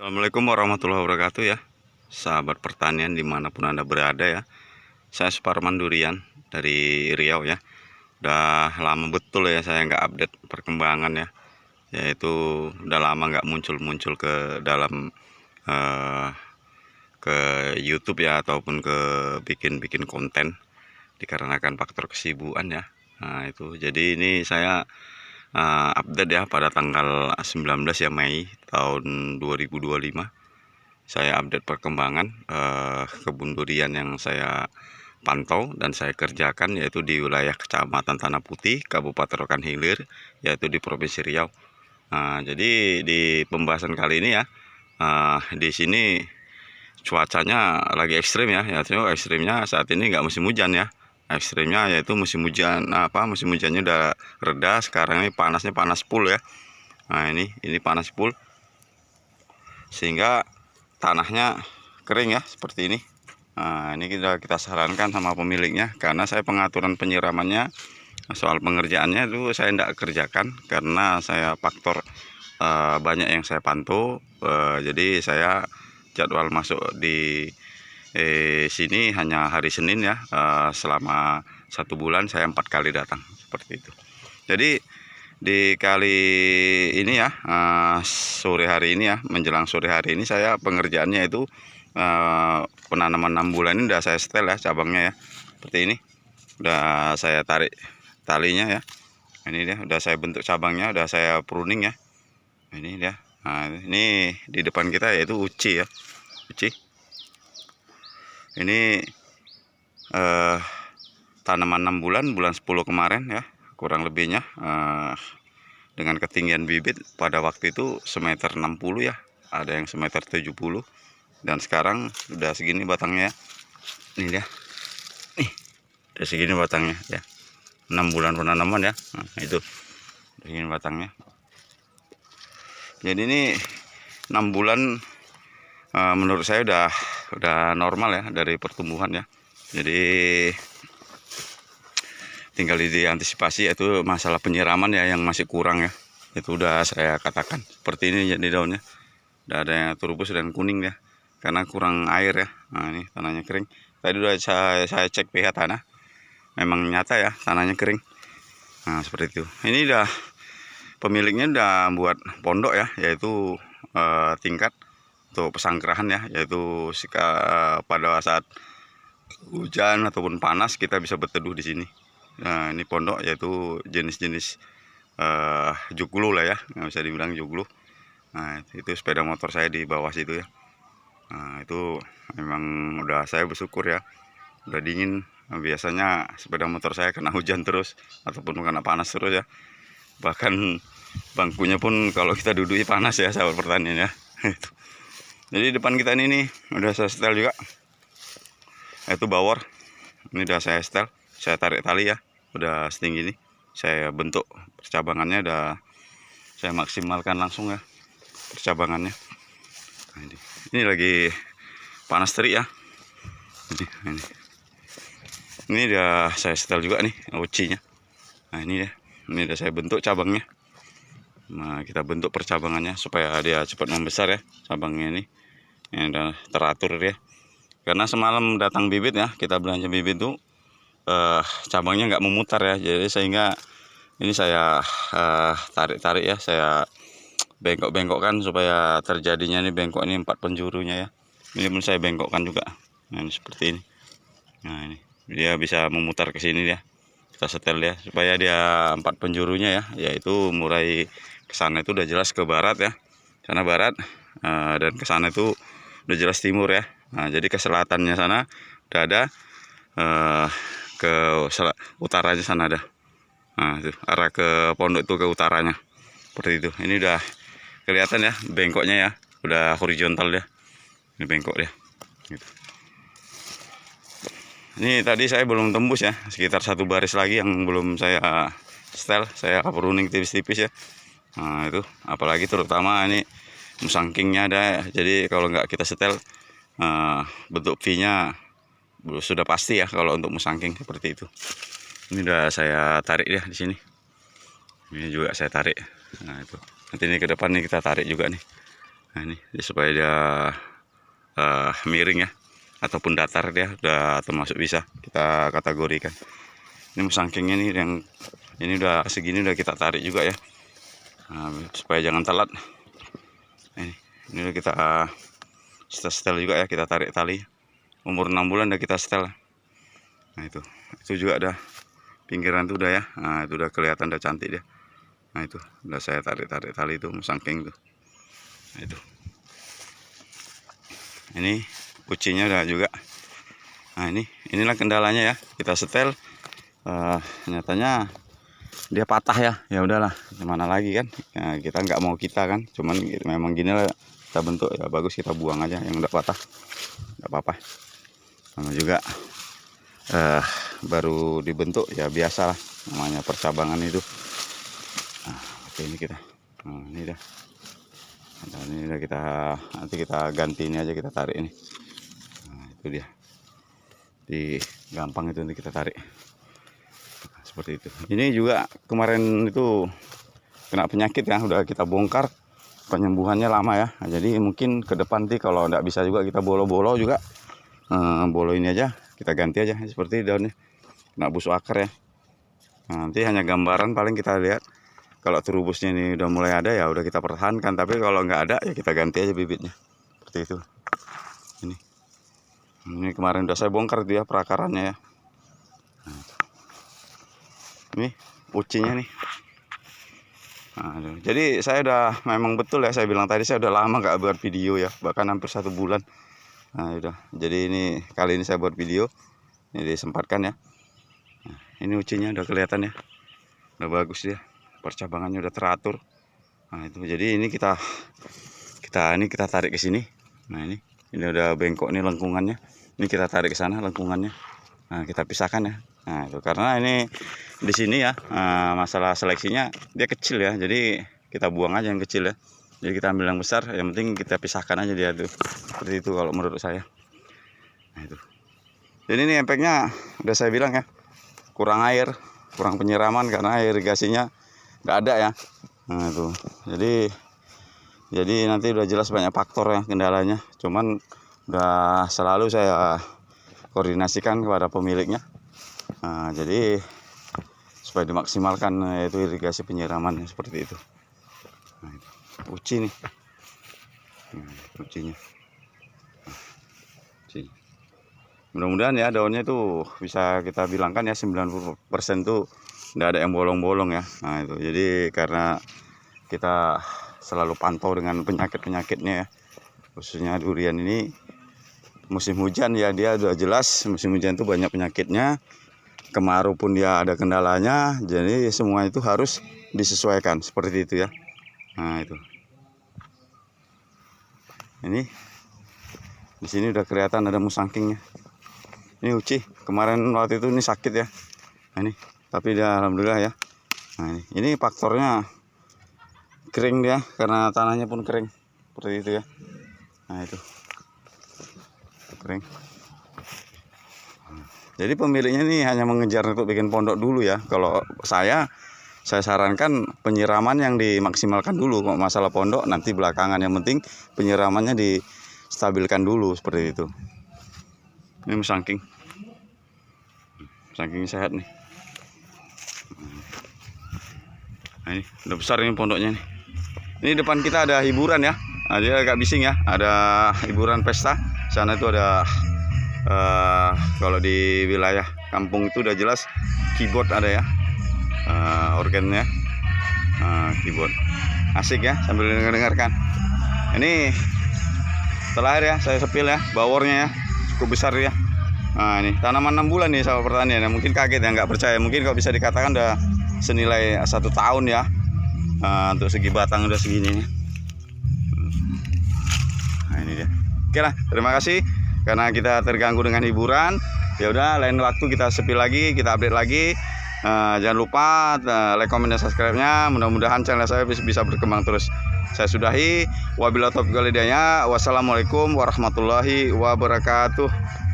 Assalamualaikum warahmatullahi wabarakatuh ya, sahabat pertanian dimanapun Anda berada ya. Saya Suparman Durian dari Riau ya. Udah lama betul ya saya nggak update perkembangan ya. Yaitu udah lama nggak muncul-muncul ke dalam eh, ke YouTube ya, ataupun ke bikin-bikin konten dikarenakan faktor kesibukan ya. Nah itu jadi ini saya update ya pada tanggal 19 ya Mei tahun 2025. Saya update perkembangan kebun durian yang saya pantau dan saya kerjakan, yaitu di wilayah Kecamatan Tanah Putih, Kabupaten Rokan Hilir, yaitu di Provinsi Riau. Nah, jadi di pembahasan kali ini ya, di sini cuacanya lagi ekstrim ya. Ekstrimnya saat ini nggak musim hujan ya. Ekstrimnya yaitu musim hujan, musim hujannya udah reda. Sekarang ini panasnya panas full ya. Nah ini panas full, sehingga tanahnya kering ya seperti ini. Nah ini kita sarankan sama pemiliknya, karena saya pengaturan penyiramannya, soal pengerjaannya itu saya tidak kerjakan karena saya faktor banyak yang saya pantau. Jadi saya jadwal masuk di sini hanya hari Senin ya. Selama 1 bulan saya 4 kali datang seperti itu. Jadi di kali ini ya, sore hari ini ya, menjelang sore hari ini saya pengerjaannya itu penanaman 6 bulan ini udah saya setel ya cabangnya ya, seperti ini. Udah saya tarik talinya ya, ini dia udah saya bentuk cabangnya, udah saya pruning ya, ini dia. Nah ini di depan kita yaitu uci ya, uci ini tanaman 6 bulan, bulan 10 kemarin ya kurang lebihnya, dengan ketinggian bibit pada waktu itu semeter 60 ya, ada yang semeter 70, dan sekarang udah segini batangnya. Ini dia, nih udah segini batangnya ya, 6 bulan penanaman ya. Nah, itu udah segini batangnya. Jadi ini 6 bulan menurut saya udah normal ya dari pertumbuhan ya. Jadi tinggal diantisipasi, yaitu masalah penyiraman ya yang masih kurang ya. Itu udah saya katakan seperti ini jadi daunnya udah ada yang turbus dan kuning ya, karena kurang air ya. Nah ini tanahnya kering. Tadi udah saya cek pH tanah, memang nyata ya tanahnya kering. Nah seperti itu. Ini udah pemiliknya udah buat pondok ya, yaitu tingkat untuk pesanggrahan ya, yaitu pada saat hujan ataupun panas kita bisa berteduh di sini. Nah ini pondok yaitu jenis-jenis joglo lah ya, nggak bisa dibilang joglo. Nah itu sepeda motor saya di bawah situ ya. Nah itu memang udah saya bersyukur ya, udah dingin. Nah, biasanya sepeda motor saya kena hujan terus ataupun kena panas terus ya, bahkan bangkunya pun kalau kita duduki panas ya, sahabat pertanian ya. Jadi depan kita ini nih udah saya setel juga, itu bawor. Ini udah saya setel, saya tarik tali ya, udah setinggi ini. Saya bentuk percabangannya, udah saya maksimalkan langsung ya percabangannya. Nah, ini lagi panas terik ya. Ini udah saya setel juga nih ucinya. Nah ini ya, ini udah saya bentuk cabangnya. Nah kita bentuk percabangannya supaya dia cepat membesar ya cabangnya ini. Ini udah teratur ya. Karena semalam datang bibit ya, kita belanja bibit tuh cabangnya nggak memutar ya, jadi sehingga ini saya tarik-tarik ya, saya bengkok-bengkokkan supaya terjadinya ini bengkok ini 4 penjurunya ya. Ini pun saya bengkokkan juga. Nah ini seperti ini. Nah ini dia bisa memutar ke sini ya, kita setel ya supaya dia 4 penjurunya ya, yaitu mulai ke sana itu udah jelas ke barat ya, sana barat, dan ke sana itu udah jelas timur ya. Nah jadi ke selatannya sana udah ada, ke utaranya sana ada. Nah itu arah ke pondok itu ke utaranya seperti itu. Ini udah kelihatan ya bengkoknya ya, udah horizontal ya, ini bengkok ya gitu. Ini tadi saya belum tembus ya, sekitar 1 baris lagi yang belum saya setel, saya pruning tipis-tipis ya. Nah itu apalagi terutama ini musangkingnya ada ya. Jadi kalau nggak kita setel, bentuk V-nya sudah pasti ya kalau untuk musangking seperti itu. Ini udah saya tarik ya di sini. Ini juga saya tarik. Nah itu nanti ini ke depan nih kita tarik juga nih. Nah ini supaya dia miring ya, ataupun datar, dia udah termasuk bisa kita kategorikan. Ini musangkingnya nih yang ini udah segini udah kita tarik juga ya, supaya jangan telat. Ini udah kita setel juga ya, kita tarik tali. Umur 6 bulan udah kita setel. Nah itu juga ada pinggiran tuh udah ya. Nah itu udah kelihatan, udah cantik dia. Nah itu udah saya tarik tali itu musangking tuh. Nah itu. Ini kucinya udah juga. Nah inilah kendalanya ya, kita setel. Nyatanya dia patah ya. Ya udahlah, gimana lagi kan? Nah, kita nggak mau kita kan, cuman memang gini lah kita bentuk ya, bagus kita buang aja yang udah patah, nggak apa-apa. Sama juga baru dibentuk ya, biasa lah namanya percabangan itu. Nah, oke ini kita, nah, ini dah. Nah, ini udah kita, nanti kita ganti ini aja, kita tarik ini. Nah, itu dia, di gampang itu nanti kita tarik. Nah, seperti itu. Ini juga kemarin itu kena penyakit ya, udah kita bongkar, penyembuhannya lama ya. Nah, jadi mungkin ke depan sih kalau nggak bisa juga kita bolo-bolo juga, bolo ini aja kita ganti aja seperti daunnya kena busuk akar ya. Nah, nanti hanya gambaran paling kita lihat. Kalau terubusnya ini udah mulai ada ya udah kita pertahankan, tapi kalau nggak ada ya kita ganti aja bibitnya seperti itu. Ini kemarin udah saya bongkar dia perakarannya ya. Nah, ini ucinya nih. Nah, jadi saya udah, memang betul ya saya bilang tadi, saya udah lama nggak buat video ya, bahkan hampir 1 bulan. Nah udah, jadi ini kali ini saya buat video, ini disempatkan ya. Nah, ini ucinya udah kelihatan ya, udah bagus dia, percabangannya udah teratur. Nah itu, jadi ini kita tarik ke sini. Nah ini udah bengkok nih lengkungannya, ini kita tarik ke sana lengkungannya. Nah kita pisahkan ya. Nah itu karena ini di sini ya, masalah seleksinya dia kecil ya, jadi kita buang aja yang kecil ya. Jadi kita ambil yang besar, yang penting kita pisahkan aja dia tuh. Seperti itu kalau menurut saya. Nah itu. Jadi ini efeknya udah saya bilang ya, kurang air, kurang penyiraman karena irigasinya nggak ada ya. Nah itu. Jadi nanti udah jelas banyak faktor ya kendalanya. Cuman udah selalu saya koordinasikan kepada pemiliknya. Nah, jadi supaya dimaksimalkan yaitu irigasi penyiramannya seperti itu. Nah, itu. Uci nih, ucinya. Mudah-mudahan ya daunnya itu bisa kita bilangkan ya 90% tuh nggak ada yang bolong-bolong ya. Nah itu, jadi karena kita selalu pantau dengan penyakit-penyakitnya ya, khususnya durian ini musim hujan ya, dia udah jelas musim hujan itu banyak penyakitnya. Kemarau pun dia ada kendalanya, jadi semua itu harus disesuaikan seperti itu ya. Nah itu, ini di sini udah kelihatan ada musangkingnya. Ini uci kemarin waktu itu ini sakit ya. Nah, ini tapi dia alhamdulillah ya. Nah ini faktornya kering dia, karena tanahnya pun kering seperti itu ya. Nah itu kering. Jadi pemiliknya ini hanya mengejar untuk bikin pondok dulu ya. Kalau saya sarankan penyiraman yang dimaksimalkan dulu. Kalau masalah pondok nanti belakangan, yang penting penyiramannya distabilkan dulu seperti itu. Ini musangking sehat nih. Nah ini udah besar ini pondoknya nih. Ini depan kita ada hiburan ya. Nah, dia agak bising ya, ada hiburan pesta. Sana itu ada kalau di wilayah kampung itu udah jelas keyboard ada ya, organnya, keyboard asik ya sambil dengarkan. Ini terakhir ya saya sepil ya, bawornya ya cukup besar ya. Nah ini tanaman 6 bulan nih sahabat pertanian ya, mungkin kaget ya, nggak percaya, mungkin kalau bisa dikatakan udah senilai 1 tahun ya. Untuk segi batang udah segini. Nah ini dia. Oke lah, terima kasih karena kita terganggu dengan hiburan. Ya udah, lain waktu kita sepil lagi, kita update lagi. Jangan lupa like, comment, dan subscribe-nya. Mudah-mudahan channel saya bisa berkembang terus. Saya sudahi. Wabillahi taufiq wal hidayah. Wassalamualaikum warahmatullahi wabarakatuh.